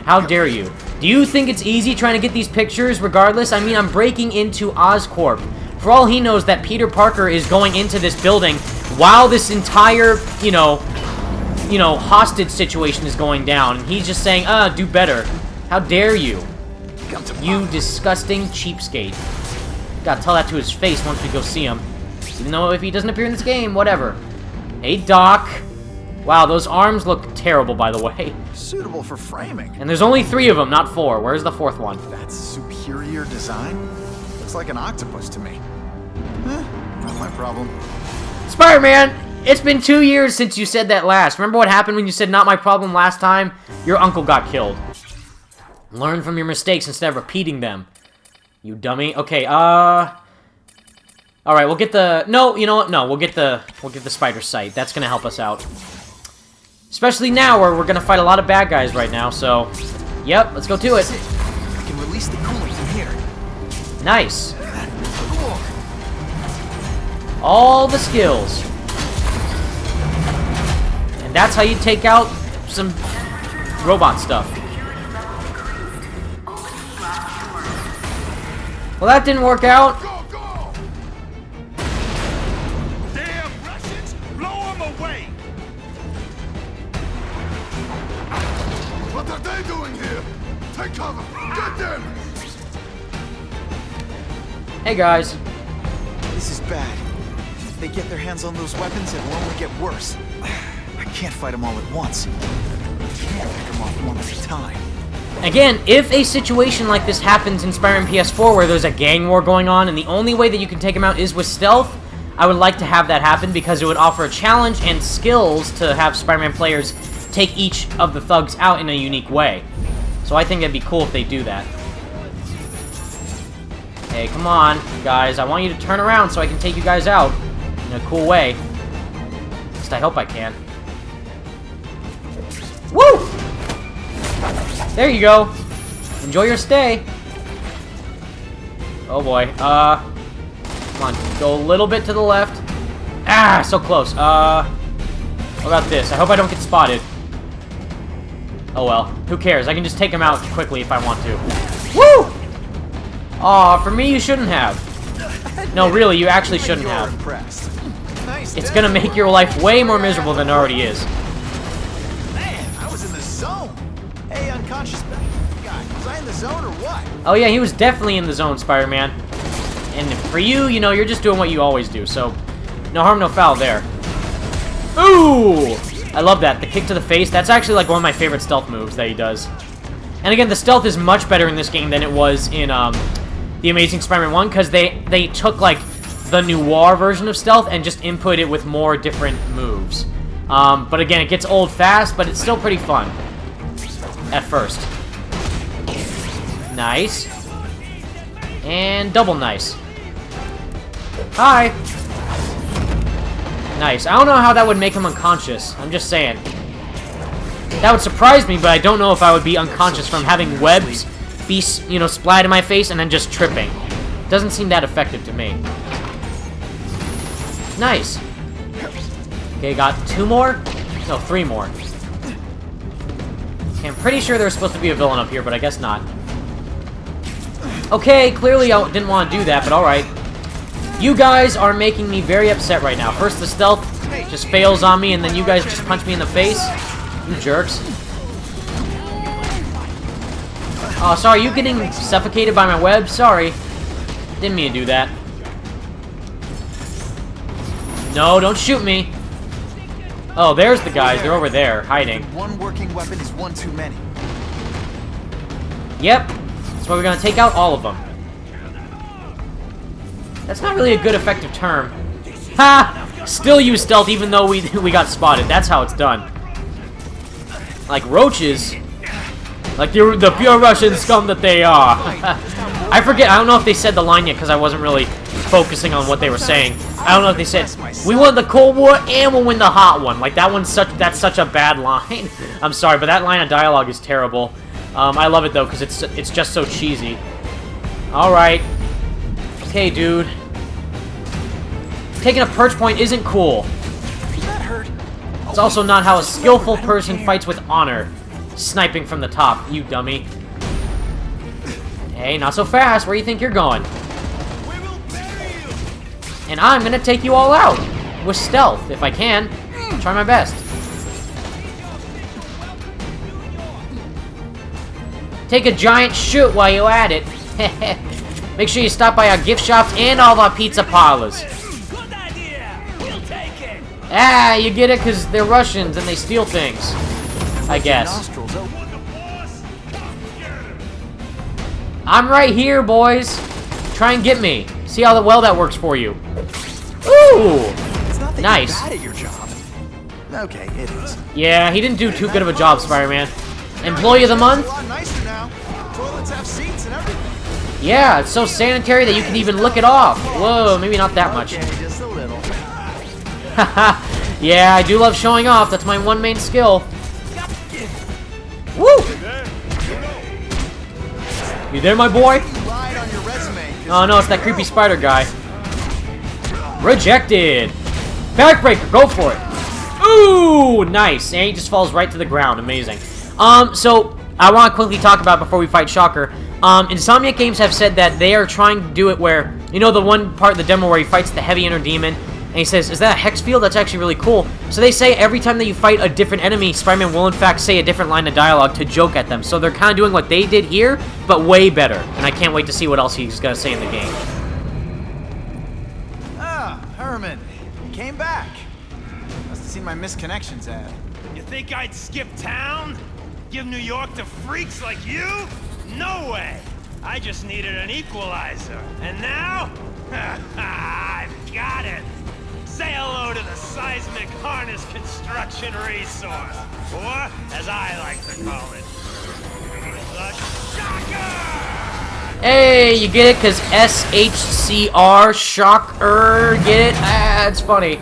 How dare you? Do you think it's easy trying to get these pictures regardless? I mean, I'm breaking into Oscorp. For all he knows that Peter Parker is going into this building while this entire, you know, hostage situation is going down. And he's just saying, do better. How dare you? You disgusting cheapskate. Gotta tell that to his face once we go see him. Even though if he doesn't appear in this game, whatever. Hey, Doc. Wow, those arms look terrible, by the way. Suitable for framing. And there's only 3 of them, not 4. Where's the 4th one? That's superior design? Looks like an octopus to me. Not my problem. Spider-Man, it's been 2 years since you said that last. Remember what happened when you said not my problem last time? Your uncle got killed. Learn from your mistakes instead of repeating them. You dummy. Okay, alright, we'll get the... No, you know what? No, we'll get the spider sight. That's gonna help us out. Especially now, where we're gonna fight a lot of bad guys right now, so... Yep, let's go to it. I can release the coolant from here. Nice. All the skills. And that's how you take out some robot stuff. Well, that didn't work out. Damn Russians! Blow them away! What are they doing here? Take cover! Get them! Hey, guys. This is bad. If they get their hands on those weapons, it will only get worse. I can't fight them all at once. I can't pick them off one at a time. Again, if a situation like this happens in Spider-Man PS4 where there's a gang war going on and the only way that you can take them out is with stealth, I would like to have that happen because it would offer a challenge and skills to have Spider-Man players take each of the thugs out in a unique way. So I think it'd be cool if they do that. Hey, come on, guys. I want you to turn around so I can take you guys out in a cool way. At least I hope I can. Woo! There you go. Enjoy your stay. Oh boy. Come on. Go a little bit to the left. Ah, so close. What about this? I hope I don't get spotted. Oh well. Who cares? I can just take him out quickly if I want to. Woo! Aw, for me you shouldn't have. No, really, you actually shouldn't have. It's gonna make your life way more miserable than it already is. Man, I was in the zone. Hey, unconscious guy, was I in the zone or what? Oh yeah, he was definitely in the zone, Spider-Man. And for you, you know, you're just doing what you always do, so no harm, no foul there. Ooh! I love that. The kick to the face, that's actually like one of my favorite stealth moves that he does. And again, the stealth is much better in this game than it was in The Amazing Spider-Man 1, because they took like the noir version of stealth and just input it with more different moves. But again, it gets old fast, but it's still pretty fun. At first. Nice. And double nice. Hi. Nice. I don't know how that would make him unconscious. I'm just saying. That would surprise me, but I don't know if I would be unconscious from having webs be, you know, splat in my face and then just tripping. Doesn't seem that effective to me. Nice. Okay, got 2 more? No, 3 more. Okay, I'm pretty sure there's supposed to be a villain up here, but I guess not. Okay, clearly I didn't want to do that, but alright. You guys are making me very upset right now. First the stealth just fails on me, and then you guys just punch me in the face. You jerks. Oh, sorry, you getting suffocated by my web? Sorry. Didn't mean to do that. No, don't shoot me. Oh, there's the guys. They're over there, hiding. One working weapon is one too many. Yep. That's why we're gonna take out all of them. That's not really a good effective term. Ha! Still use stealth even though we got spotted. That's how it's done. Like roaches. Like the pure Russian scum that they are. I forget. I don't know if they said the line yet because I wasn't really focusing on what they were saying. I don't know if they said, we won the Cold War and we'll win the hot one. Like, that's such a bad line. I'm sorry, but that line of dialogue is terrible. I love it, though, because it's just so cheesy. Alright. Okay, dude. Taking a perch point isn't cool. It's also not how a skillful person fights with honor. Sniping from the top, you dummy. Hey, not so fast. Where do you think you're going? And I'm gonna take you all out. With stealth, if I can. Try my best. Take a giant shoot while you're at it. Make sure you stop by our gift shops and all of our pizza parlors. Ah, you get it? Because they're Russians and they steal things. I guess. I'm right here, boys. Try and get me. See how well that works for you. Ooh! It's not that nice. You're bad at your job. Okay, it is. Yeah, he didn't do too good of a job, Spider-Man. Employee of the month? A lot nicer now. Toilets have seats and everything. Yeah, it's so sanitary that you can even lick it off. Whoa, maybe not that much. Okay, just a little. Haha. Yeah, I do love showing off. That's my one main skill. Woo! You there, my boy? Oh no, it's that creepy spider guy. Rejected. Backbreaker, go for it. Ooh, nice. And he just falls right to the ground. Amazing. So I want to quickly talk about before we fight Shocker. Insomniac Games have said that they are trying to do it where, you know, the one part of the demo where he fights the heavy inner demon, and he says, "Is that a hex field?" That's actually really cool. So they say every time that you fight a different enemy, Spider-Man will in fact say a different line of dialogue to joke at them. So they're kind of doing what they did here, but way better. And I can't wait to see what else he's gonna say in the game. Ah, Herman, you came back. Must have seen my misconnections ad. You think I'd skip town? Give New York to freaks like you? No way! I just needed an equalizer. And now? I've got it! Say hello to the seismic harness construction resource. Or, as I like to call it, the Shocker! Hey, you get it? Because SHCR, Shocker, get it? Ah, it's funny.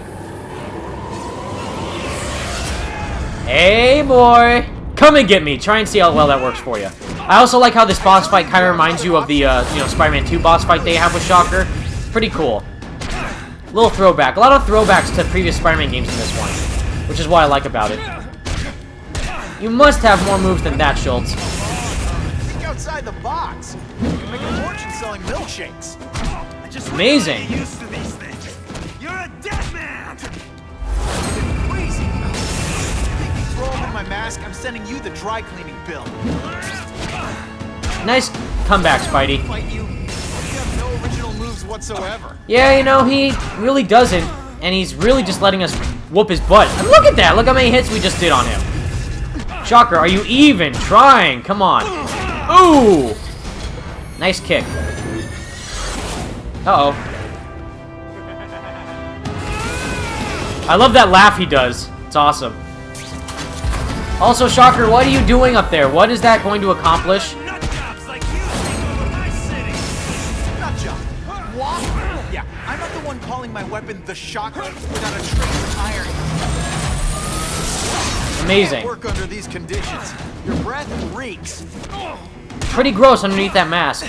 Hey, boy. Come and get me. Try and see how well that works for you. I also like how this boss fight kind of reminds you of the, you know, Spider-Man 2 boss fight they have with Shocker. Pretty cool. Little throwback. A lot of throwbacks to previous Spider-Man games in this one, which is what I like about it. You must have more moves than that, Schultz. Think outside the box. You can make a fortune selling milkshakes. Amazing. Used to these things. You're a dead man! Crazy. You think you throw them in my mask? I'm sending you the dry cleaning bill. Nice comeback, Spidey. Fight you. You have no original moves whatsoever. Yeah, you know, he really doesn't, and he's really just letting us whoop his butt. And look at that! Look how many hits we just did on him. Shocker, are you even trying? Come on. Ooh! Nice kick. Uh-oh. I love that laugh he does. It's awesome. Also, Shocker, what are you doing up there? What is that going to accomplish? Yeah, I'm not the one calling my weapon the Shocker without a trace of irony. Amazing. Can't work under these conditions. Your breath reeks. Pretty gross underneath that mask.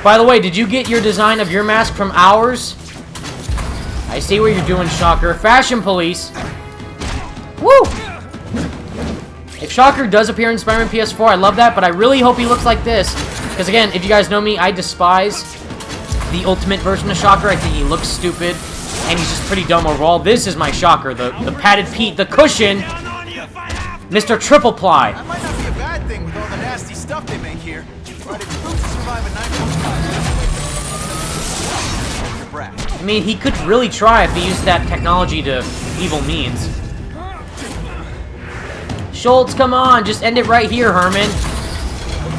By the way, did you get your design of your mask from ours? I see what you're doing, Shocker. Fashion police. Woo! If Shocker does appear in Spider-Man PS4, I love that, but I really hope he looks like this. Because again, if you guys know me, I despise the ultimate version of Shocker. I think he looks stupid, and he's just pretty dumb overall. This is my Shocker, the padded Pete, the cushion, Mr. Triple Ply. That might not be a bad thing with all the nasty stuff they make here, but it's proof to survive a 9.5. I mean, he could really try if he used that technology to evil means. Schultz, come on, just end it right here, Herman.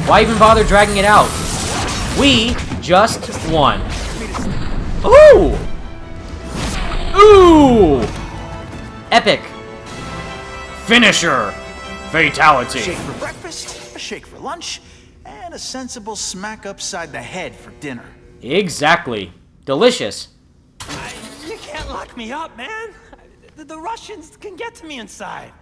Why even bother dragging it out? We just won. Ooh! Ooh! Epic. Finisher. Fatality. A shake for breakfast, a shake for lunch, and a sensible smack upside the head for dinner. Exactly. Delicious. You can't lock me up, man. The Russians can get to me inside.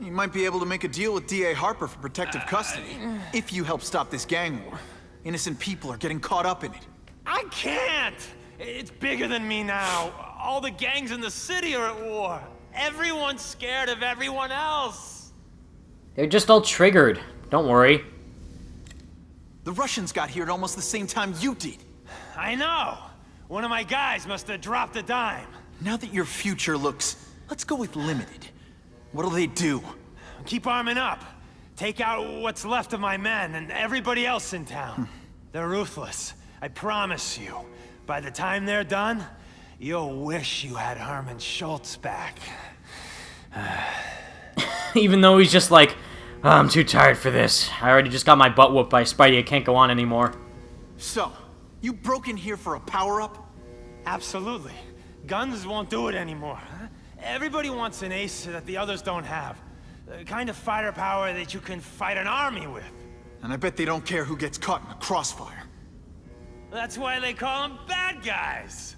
You might be able to make a deal with D.A. Harper for protective custody, if you help stop this gang war. Innocent people are getting caught up in it. I can't! It's bigger than me now. All the gangs in the city are at war. Everyone's scared of everyone else. They're just all triggered. Don't worry. The Russians got here at almost the same time you did. I know. One of my guys must have dropped a dime. Now that your future looks, let's go with limited. What'll they do? Keep arming up. Take out what's left of my men and everybody else in town. They're ruthless. I promise you. By the time they're done, you'll wish you had Herman Schultz back. Even though he's just like, oh, I'm too tired for this. I already just got my butt whooped by Spidey. I can't go on anymore. So, you broke in here for a power-up? Absolutely. Guns won't do it anymore. Everybody wants an ace that the others don't have. The kind of firepower that you can fight an army with. And I bet they don't care who gets caught in a crossfire. That's why they call them bad guys.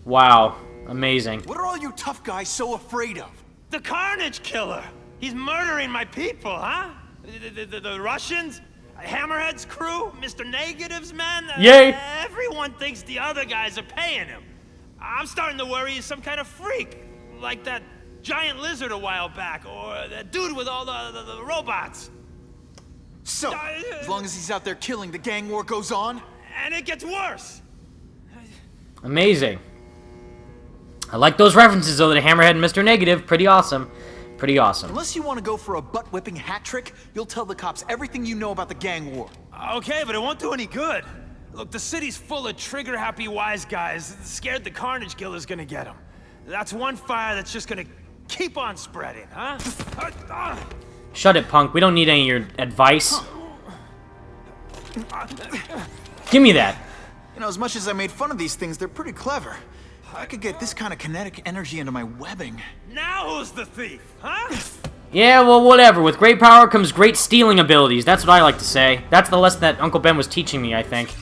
Wow. Amazing. What are all you tough guys so afraid of? The Carnage killer! He's murdering my people, huh? The Russians? Hammerhead's crew? Mr. Negative's men? Yay! Everyone thinks the other guys are paying him. I'm starting to worry he's some kind of freak. Like that giant lizard a while back, or that dude with all the robots. So, as long as he's out there killing, the gang war goes on? And it gets worse. Amazing. I like those references, though, to Hammerhead and Mr. Negative. Pretty awesome. Pretty awesome. Unless you want to go for a butt-whipping hat trick, you'll tell the cops everything you know about the gang war. Okay, but it won't do any good. Look, the city's full of trigger-happy wise guys scared the Carnage killer's gonna get them. That's one fire that's just gonna keep on spreading, huh? Shut it, punk. We don't need any of your advice. Give me that. You know, as much as I made fun of these things, they're pretty clever. I could get this kind of kinetic energy into my webbing. Now who's the thief, huh? Yeah, well, whatever. With great power comes great stealing abilities. That's what I like to say. That's the lesson that Uncle Ben was teaching me, I think.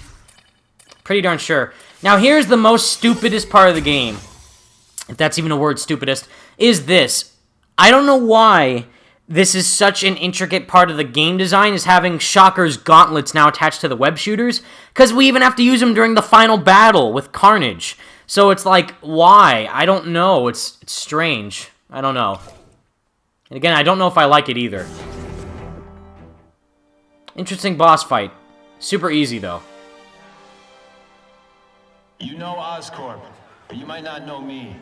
Pretty darn sure. Now, here's the most stupidest part of the game. If that's even a word, stupidest. Is this. I don't know why this is such an intricate part of the game design, is having Shocker's gauntlets now attached to the web shooters. Because we even have to use them during the final battle with Carnage. So it's like, why? I don't know. It's strange. I don't know. And again, I don't know if I like it either. Interesting boss fight. Super easy, though. You know Oscorp, but you might not know me.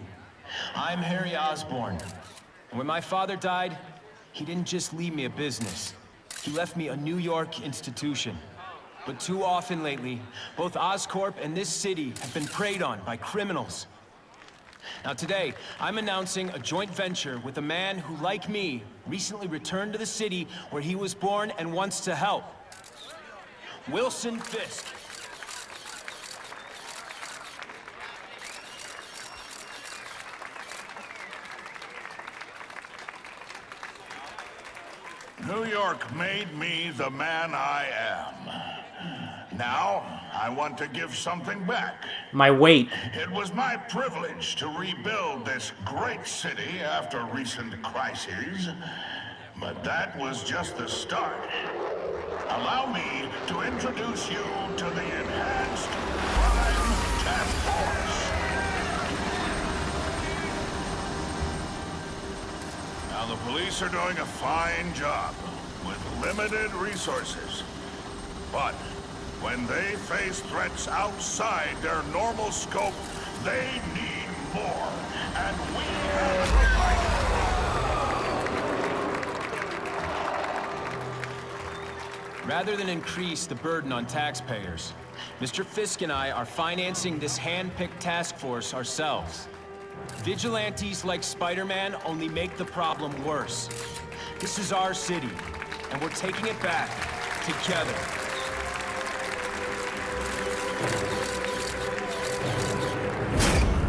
I'm Harry Osborn. And when my father died, he didn't just leave me a business. He left me a New York institution. But too often lately, both Oscorp and this city have been preyed on by criminals. Now today, I'm announcing a joint venture with a man who, like me, recently returned to the city where he was born and wants to help. Wilson Fisk. New York made me the man I am. Now, I want to give something back. My weight. It was my privilege to rebuild this great city after recent crises, but that was just the start. Allow me to introduce you to the Enhanced Crime Task Force. Now, the police are doing a fine job with limited resources, but when they face threats outside their normal scope, they need more, and we have to provide it. Rather than increase the burden on taxpayers, Mr. Fisk and I are financing this hand-picked task force ourselves. Vigilantes like Spider-Man only make the problem worse. This is our city, and we're taking it back together.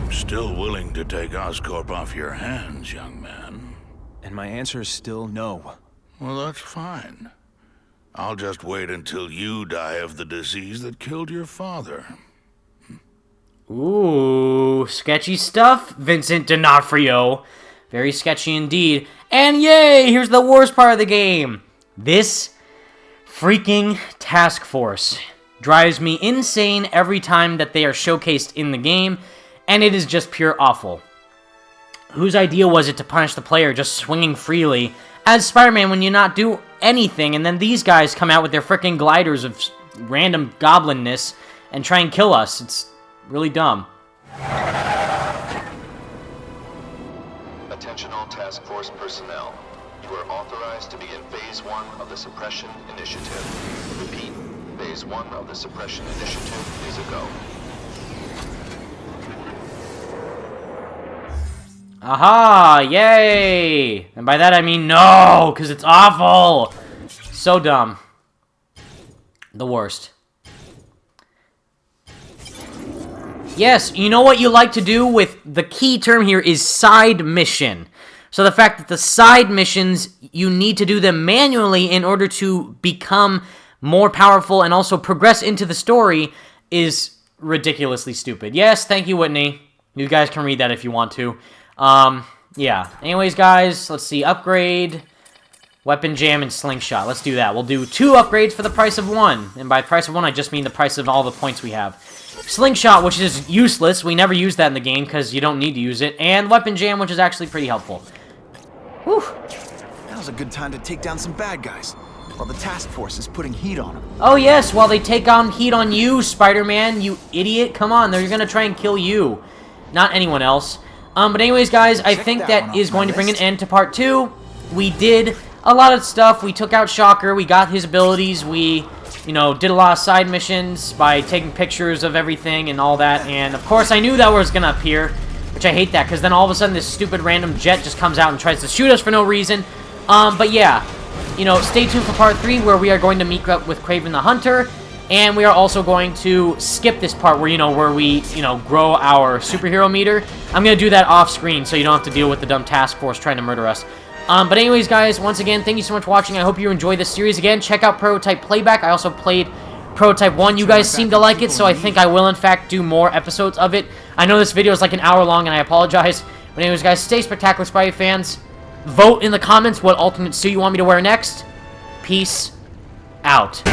I'm still willing to take Oscorp off your hands, young man. And my answer is still no. Well, that's fine. I'll just wait until you die of the disease that killed your father. Ooh, sketchy stuff, Vincent D'Onofrio. Very sketchy indeed. And yay, here's the worst part of the game. This freaking task force drives me insane every time that they are showcased in the game, and it is just pure awful. Whose idea was it to punish the player just swinging freely as Spider-Man when you not do anything, and then these guys come out with their freaking gliders of random goblinness and try and kill us? It's really dumb. Attention all task force personnel. You are authorized to begin Phase 1 of the Suppression Initiative. Repeat, Phase 1 of the Suppression Initiative is a go. Aha! Yay! And by that I mean no, because it's awful! So dumb. The worst. Yes, you know what you like to do with the key term here is side mission. So the fact that the side missions, you need to do them manually in order to become more powerful and also progress into the story is ridiculously stupid. Yes, thank you, Whitney. You guys can read that if you want to. Yeah. Anyways, guys, let's see. Upgrade, weapon jam, and slingshot. Let's do that. We'll do 2 upgrades for the price of 1. And by price of 1, I just mean the price of all the points we have. Slingshot, which is useless. We never use that in the game because you don't need to use it. And weapon jam, which is actually pretty helpful. Whew. Now's a good time to take down some bad guys while the task force is putting heat on them. Oh, yes, while they take on heat on you, Spider-Man, you idiot. Come on, they're going to try and kill you, not anyone else. But anyways, guys, I think that is going to bring an end to part 2. We did a lot of stuff. We took out Shocker. We got his abilities. We, you know, did a lot of side missions by taking pictures of everything and all that. And, of course, I knew that was going to appear, which I hate that, because then all of a sudden this stupid random jet just comes out and tries to shoot us for no reason. But, yeah, you know, stay tuned for part 3, where we are going to meet up with Kraven the Hunter. And we are also going to skip this part where, where we, grow our superhero meter. I'm going to do that off screen so you don't have to deal with the dumb task force trying to murder us. But anyways, guys, once again, thank you so much for watching. I hope you enjoyed this series. Again, check out Prototype Playback. I also played Prototype 1. You guys seem to like it, so I think I will, in fact, do more episodes of it. I know this video is like an hour long, and I apologize. But anyways, guys, stay spectacular, Spidey fans. Vote in the comments what alternate suit you want me to wear next. Peace out.